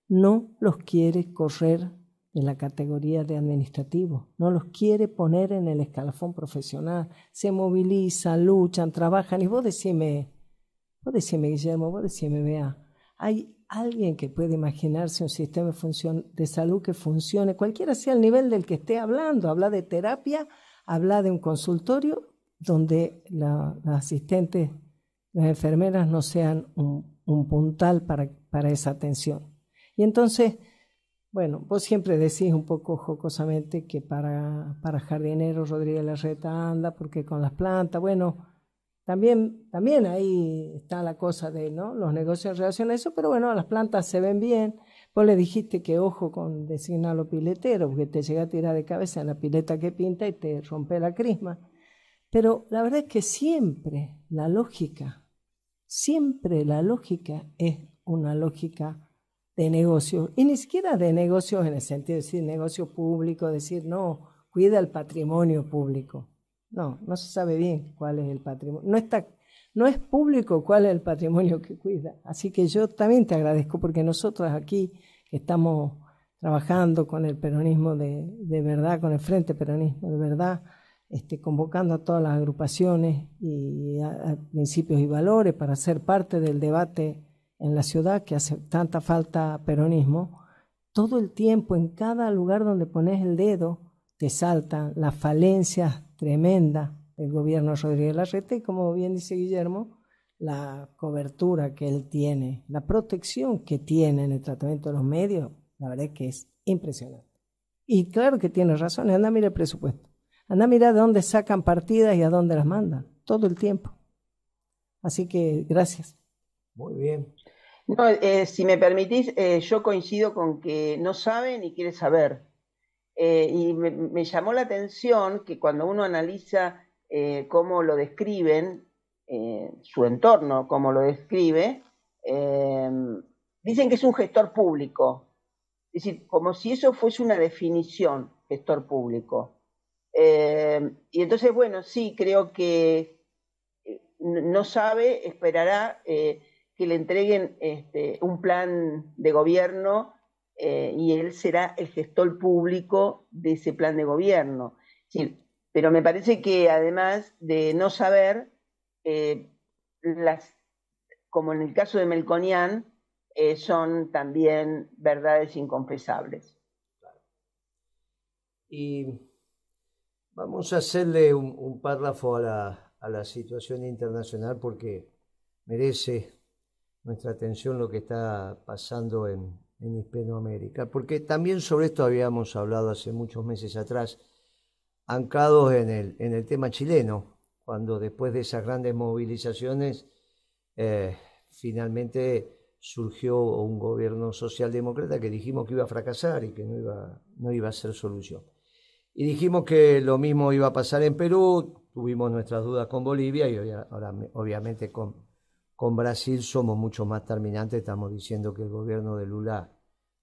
No los quiere correr de la categoría de administrativo, no los quiere poner en el escalafón profesional, se movilizan, luchan, trabajan, y vos decime Guillermo, vos decime, Bea, ¿hay alguien que puede imaginarse un sistema de salud que funcione, cualquiera sea el nivel del que esté hablando? Habla de terapia, habla de un consultorio donde las asistentes, las enfermeras no sean un puntal para esa atención. Y entonces, bueno, vos siempre decís un poco jocosamente que para jardineros Rodríguez Larreta anda, porque con las plantas, bueno, también ahí está la cosa de, ¿no?, los negocios en relación a eso, pero bueno, las plantas se ven bien. Vos le dijiste que ojo con designarlo piletero, porque te llega a tirar de cabeza en la pileta que pinta y te rompe la crisma. Pero la verdad es que siempre la lógica es una lógica de negocio, y ni siquiera de negocios en el sentido de decir negocio público, decir no, cuida el patrimonio público. No se sabe bien cuál es el patrimonio. No es público cuál es el patrimonio que cuida. Así que yo también te agradezco, porque nosotros aquí que estamos trabajando con el peronismo de verdad, con el Frente Peronismo de verdad, convocando a todas las agrupaciones y a principios y valores para ser parte del debate en la ciudad que hace tanta falta peronismo, todo el tiempo, en cada lugar donde pones el dedo, te saltan las falencias tremendas del gobierno de Rodríguez Larreta y, como bien dice Guillermo, la cobertura que él tiene, la protección que tiene en el tratamiento de los medios, la verdad es que es impresionante. Y claro que tiene razón, anda a mirar el presupuesto, anda a mirar de dónde sacan partidas y a dónde las mandan, todo el tiempo. Así que gracias. Muy bien. No, si me permitís, yo coincido con que no sabe ni quiere saber. Y me llamó la atención que cuando uno analiza cómo lo describen, su entorno, cómo lo describe, dicen que es un gestor público. Es decir, como si eso fuese una definición, gestor público. Y entonces, bueno, sí, creo que no sabe, esperará que le entreguen un plan de gobierno y él será el gestor público de ese plan de gobierno. Sí, pero me parece que además de no saber, como en el caso de Melconian, son también verdades inconfesables. Y vamos a hacerle un párrafo a la situación internacional, porque merece nuestra atención lo que está pasando en Hispanoamérica, porque también sobre esto habíamos hablado hace muchos meses atrás, anclados en el tema chileno, cuando después de esas grandes movilizaciones finalmente surgió un gobierno socialdemócrata que dijimos que iba a fracasar y que no iba a ser solución. Y dijimos que lo mismo iba a pasar en Perú, tuvimos nuestras dudas con Bolivia y ahora obviamente con Brasil somos mucho más terminantes. Estamos diciendo que el gobierno de Lula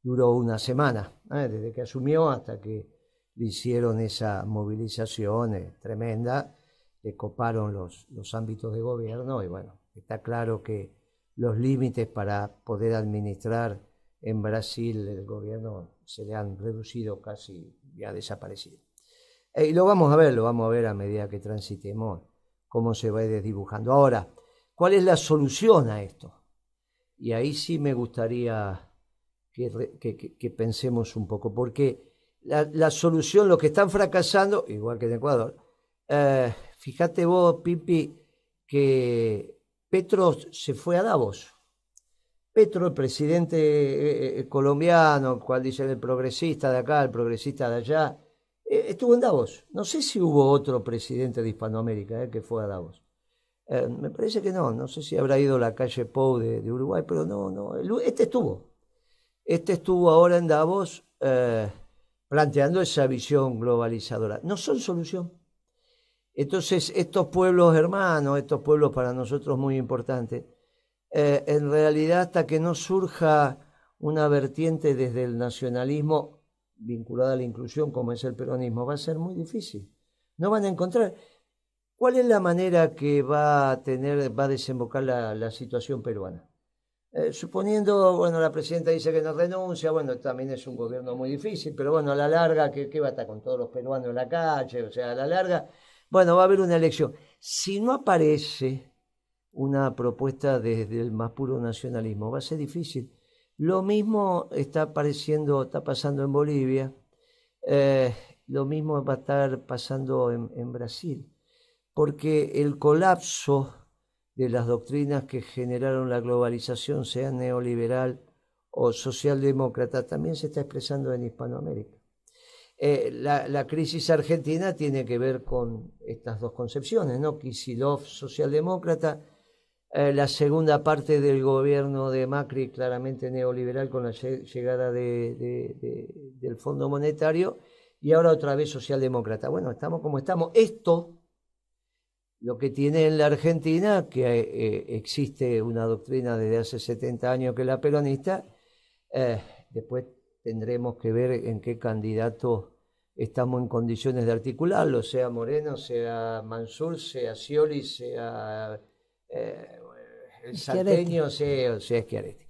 duró una semana, desde que asumió hasta que le hicieron esa movilización tremenda, le coparon los ámbitos de gobierno y bueno, está claro que los límites para poder administrar en Brasil el gobierno se le han reducido casi, ya desaparecido. Y lo vamos a ver a medida que transitemos cómo se va desdibujando. Ahora, ¿cuál es la solución a esto? Y ahí sí me gustaría que pensemos un poco, porque la solución, los que están fracasando, igual que en Ecuador, fíjate vos, Pipi, que Petro se fue a Davos. Petro, el presidente colombiano, cual dicen el progresista de acá, el progresista de allá, estuvo en Davos. No sé si hubo otro presidente de Hispanoamérica que fue a Davos. Me parece que no sé si habrá ido la calle Pou de Uruguay, pero no, este estuvo ahora en Davos planteando esa visión globalizadora. No son solución. Entonces, estos pueblos hermanos, estos pueblos para nosotros muy importantes, en realidad hasta que no surja una vertiente desde el nacionalismo vinculada a la inclusión como es el peronismo, va a ser muy difícil. No van a encontrar. ¿Cuál es la manera que va a desembocar la situación peruana? Suponiendo, bueno, la presidenta dice que no renuncia, bueno, también es un gobierno muy difícil, pero bueno, a la larga, ¿qué va a estar con todos los peruanos en la calle? O sea, a la larga, bueno, va a haber una elección. Si no aparece una propuesta desde el más puro nacionalismo, va a ser difícil. Lo mismo está pasando en Bolivia, lo mismo va a estar pasando en Brasil, porque el colapso de las doctrinas que generaron la globalización, sea neoliberal o socialdemócrata, también se está expresando en Hispanoamérica. La crisis argentina tiene que ver con estas dos concepciones, ¿no? Kicillof, socialdemócrata, la segunda parte del gobierno de Macri, claramente neoliberal, con la llegada del Fondo Monetario, y ahora otra vez socialdemócrata. Bueno, estamos como estamos. Esto, lo que tiene en la Argentina, que existe una doctrina desde hace 70 años que es la peronista, después tendremos que ver en qué candidato estamos en condiciones de articularlo, sea Moreno, sea Mansur, sea Scioli, sea el salteño, sea Schiaretti,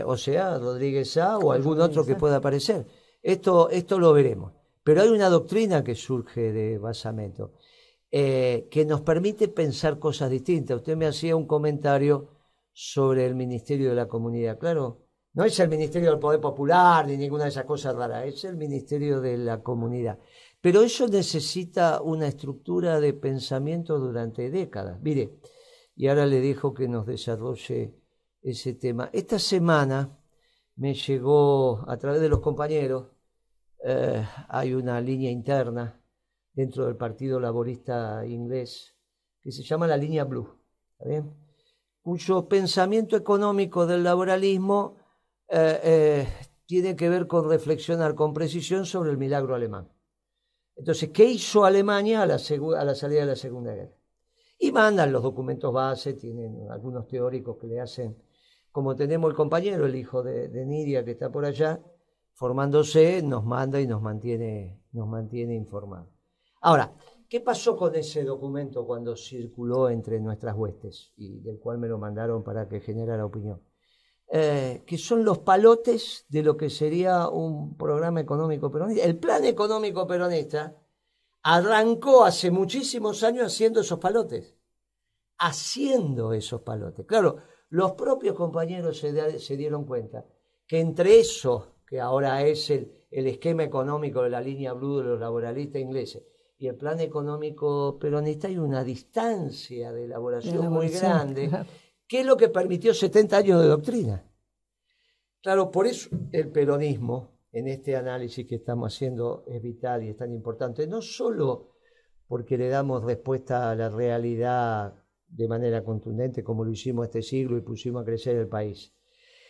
o sea Rodríguez Sá o algún otro que pueda aparecer. Esto lo veremos. Pero hay una doctrina que surge de Basamento, que nos permite pensar cosas distintas. Usted me hacía un comentario sobre el Ministerio de la Comunidad. Claro, no es el Ministerio del Poder Popular ni ninguna de esas cosas raras, es el Ministerio de la Comunidad. Pero eso necesita una estructura de pensamiento durante décadas. Mire, y ahora le dejo que nos desarrolle ese tema. Esta semana me llegó a través de los compañeros, hay una línea interna dentro del Partido Laborista Inglés que se llama la línea Blue, ¿está bien? Cuyo pensamiento económico del laboralismo tiene que ver con reflexionar con precisión sobre el milagro alemán. Entonces, ¿qué hizo Alemania a la salida de la Segunda Guerra? Y mandan los documentos base, tienen algunos teóricos que le hacen, como tenemos el compañero, el hijo de Nidia, que está por allá, formándose, nos manda y nos mantiene informados. Ahora, ¿qué pasó con ese documento cuando circuló entre nuestras huestes y del cual me lo mandaron para que generara opinión? Que son los palotes de lo que sería un programa económico peronista. El plan económico peronista arrancó hace muchísimos años haciendo esos palotes. Claro, los propios compañeros se dieron cuenta que entre eso, que ahora es el esquema económico de la línea Blue de los laboralistas ingleses, y el plan económico peronista, hay una distancia de elaboración muy grande, claro, que es lo que permitió 70 años de doctrina. Claro, por eso el peronismo, en este análisis que estamos haciendo, es vital y es tan importante, no solo porque le damos respuesta a la realidad de manera contundente como lo hicimos este siglo y pusimos a crecer el país,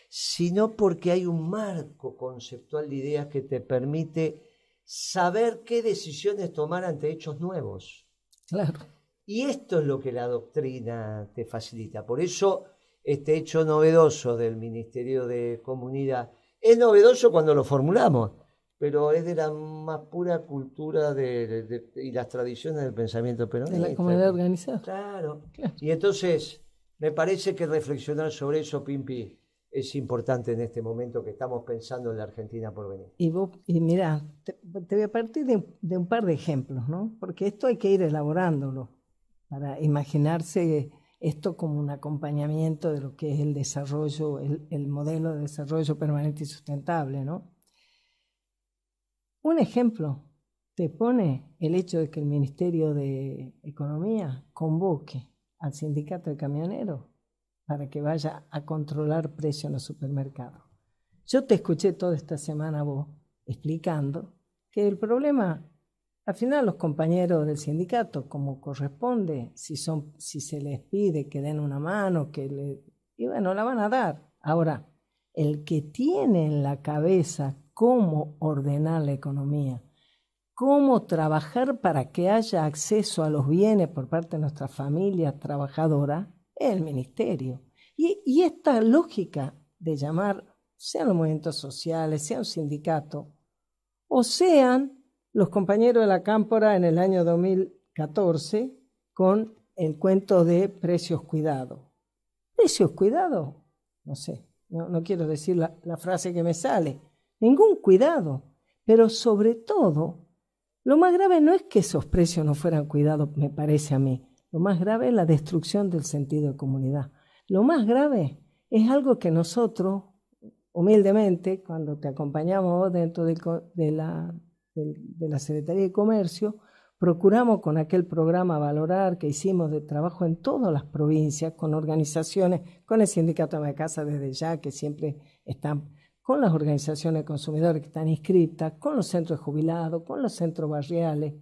sino porque hay un marco conceptual de ideas que te permite saber qué decisiones tomar ante hechos nuevos. Claro. Y esto es lo que la doctrina te facilita. Por eso este hecho novedoso del Ministerio de Comunidad es novedoso cuando lo formulamos, pero es de la más pura cultura y las tradiciones del pensamiento peronista. De la comunidad organizada. Claro. Y entonces, me parece que reflexionar sobre eso, Pimpi, es importante en este momento que estamos pensando en la Argentina por venir. Y mira, te voy a partir de un par de ejemplos, ¿no? Porque esto hay que ir elaborándolo para imaginarse esto como un acompañamiento de lo que es el desarrollo, el modelo de desarrollo permanente y sustentable, ¿no? Un ejemplo te pone el hecho de que el Ministerio de Economía convoque al sindicato de camioneros para que vaya a controlar precios en los supermercados. Yo te escuché toda esta semana vos explicando que el problema, al final los compañeros del sindicato, como corresponde, si se les pide que den una mano, y bueno, la van a dar. Ahora, el que tiene en la cabeza cómo ordenar la economía, cómo trabajar para que haya acceso a los bienes por parte de nuestra familia trabajadora, es el ministerio. Y esta lógica de llamar, sean los movimientos sociales, sea un sindicato, o sean los compañeros de la Cámpora en el año 2014 con el cuento de precios cuidados. ¿Precios cuidados? No sé, no quiero decir la frase que me sale. Ningún cuidado, pero sobre todo, lo más grave no es que esos precios no fueran cuidados, me parece a mí. Lo más grave es la destrucción del sentido de comunidad. Lo más grave es algo que nosotros, humildemente, cuando te acompañamos dentro de la Secretaría de Comercio, procuramos con aquel programa Valorar que hicimos de trabajo en todas las provincias, con organizaciones, con el Sindicato de Casa desde ya, que siempre están, con las organizaciones de consumidores que están inscritas, con los centros de jubilados, con los centros barriales.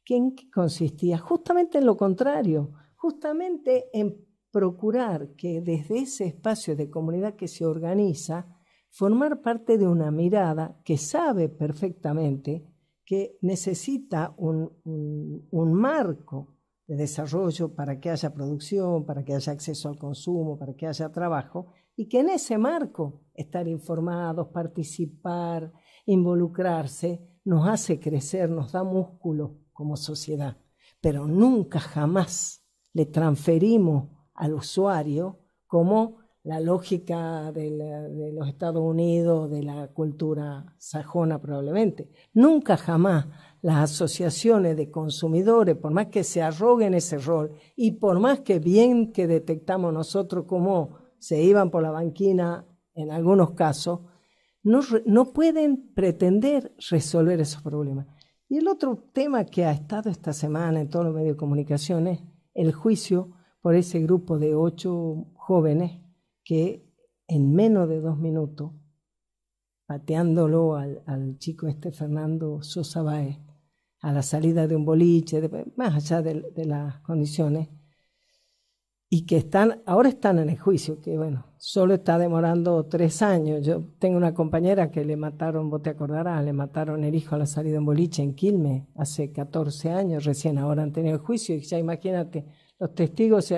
¿En qué consistía? Justamente en lo contrario, justamente en procurar que desde ese espacio de comunidad que se organiza, formar parte de una mirada que sabe perfectamente que necesita un marco de desarrollo para que haya producción, para que haya acceso al consumo, para que haya trabajo, y que en ese marco estar informados, participar, involucrarse, nos hace crecer, nos da músculo como sociedad. Pero nunca jamás le transferimos al usuario como la lógica de los Estados Unidos, de la cultura sajona probablemente. Nunca jamás las asociaciones de consumidores, por más que se arroguen ese rol y por más que bien que detectamos nosotros cómo se iban por la banquina en algunos casos, no pueden pretender resolver esos problemas. Y el otro tema que ha estado esta semana en todos los medios de comunicación es el juicio por ese grupo de 8 jóvenes que en menos de 2 minutos, pateándolo al chico Fernando Sosa Báez, a la salida de un boliche, más allá de las condiciones, y que ahora están en el juicio, que bueno, solo está demorando 3 años. Yo tengo una compañera que le mataron, vos te acordarás, le mataron el hijo a la salida de un boliche en Quilmes hace 14 años, recién ahora han tenido el juicio, y ya imagínate, los testigos,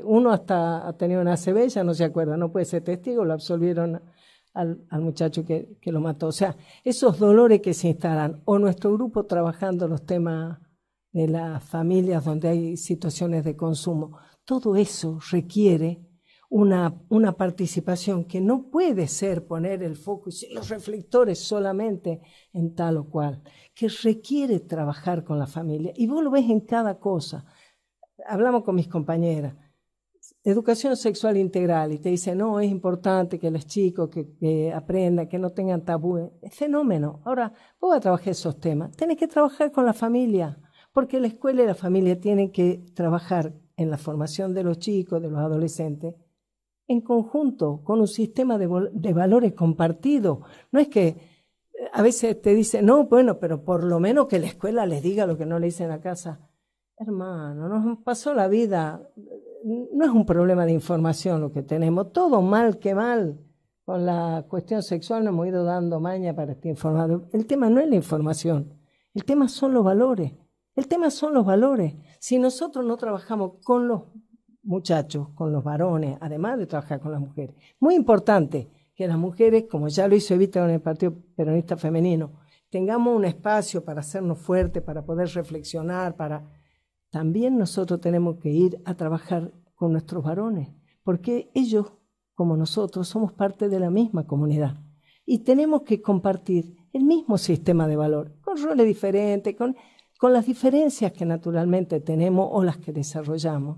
uno hasta ha tenido una ACV, ya no se acuerda, no puede ser testigo, lo absolvieron al muchacho que lo mató. O sea, esos dolores que se instalan, o nuestro grupo trabajando los temas de las familias donde hay situaciones de consumo, todo eso requiere una participación que no puede ser poner el foco y los reflectores solamente en tal o cual, que requiere trabajar con la familia. Y vos lo ves en cada cosa. Hablamos con mis compañeras, educación sexual integral, y te dicen, no, es importante que los chicos que aprendan, que no tengan tabú. Es fenómeno. Ahora, vos vas a trabajar esos temas, tenés que trabajar con la familia, porque la escuela y la familia tienen que trabajar en la formación de los chicos, de los adolescentes, en conjunto, con un sistema de valores compartidos. No es que a veces te dicen, no, bueno, pero por lo menos que la escuela les diga lo que no le dicen a casa. Hermano, nos pasó la vida no es un problema de información lo que tenemos, todo mal que mal. Con la cuestión sexual nos hemos ido dando maña para estar informados. El tema no es la información, el tema son los valores. El tema son los valores. Si nosotros no trabajamos con los muchachos, con los varones, además de trabajar con las mujeres, muy importante que las mujeres, como ya lo hizo Evita con el Partido Peronista Femenino, tengamos un espacio para hacernos fuertes, para poder reflexionar, También nosotros tenemos que ir a trabajar con nuestros varones, porque ellos, como nosotros, somos parte de la misma comunidad y tenemos que compartir el mismo sistema de valor, con roles diferentes, con las diferencias que naturalmente tenemos o las que desarrollamos.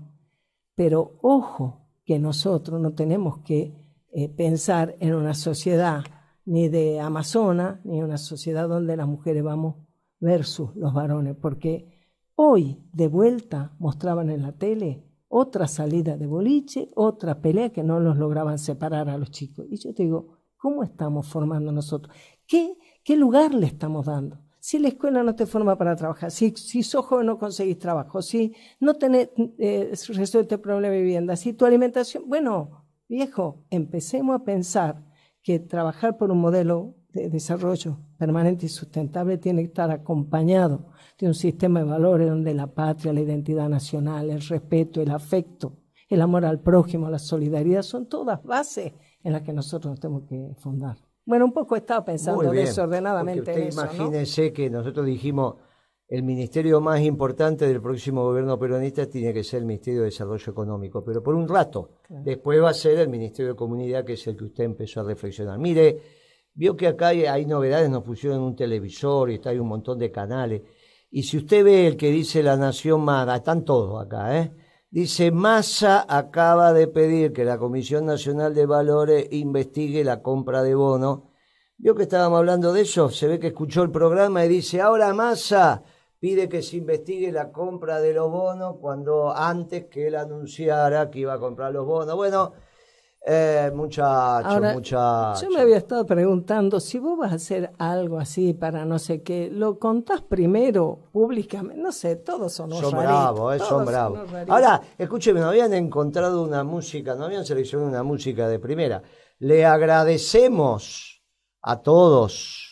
Pero ojo, que nosotros no tenemos que pensar en una sociedad ni de Amazonas, ni una sociedad donde las mujeres vamos versus los varones, porque hoy de vuelta mostraban en la tele otra salida de boliche, otra pelea que no los lograban separar a los chicos. Y yo te digo, ¿cómo estamos formando nosotros? ¿Qué lugar le estamos dando? Si la escuela no te forma para trabajar, si sos joven no conseguís trabajo, si no tenés resuelto el problema de vivienda, si tu alimentación... Bueno, viejo, empecemos a pensar que trabajar por un modelo de desarrollo permanente y sustentable tiene que estar acompañado de un sistema de valores donde la patria, la identidad nacional, el respeto, el afecto, el amor al prójimo, la solidaridad, son todas bases en las que nosotros nos tenemos que fundar. Bueno, un poco estaba pensando desordenadamente en eso, imagínese, ¿no? Que nosotros dijimos, el ministerio más importante del próximo gobierno peronista tiene que ser el Ministerio de Desarrollo Económico, pero por un rato. Claro. Después va a ser el Ministerio de Comunidad, que es el que usted empezó a reflexionar. Mire, vio que acá hay novedades, nos pusieron un televisor y hay un montón de canales. Y si usted ve el que dice La Nación Maga, están todos acá, dice, Massa acaba de pedir que la Comisión Nacional de Valores investigue la compra de bonos. Vio que estábamos hablando de eso, se ve que escuchó el programa y dice, ahora Massa pide que se investigue la compra de los bonos cuando antes que él anunciara que iba a comprar los bonos. Bueno, muchacho. Yo me había estado preguntando, si vos vas a hacer algo así para no sé qué, ¿lo contás primero públicamente? No sé, todos son raritos. Son bravos. Ahora, escúcheme, no habían encontrado una música, no habían seleccionado una música de primera. Le agradecemos a todos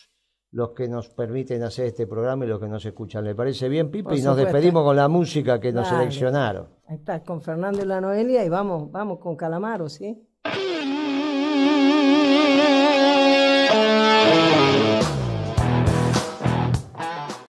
los que nos permiten hacer este programa y los que nos escuchan. ¿Le parece bien, Pipi? Y nos despedimos con la música que nos seleccionaron. Ahí está, con Fernando y la Noelia y vamos con Calamaro, ¿sí?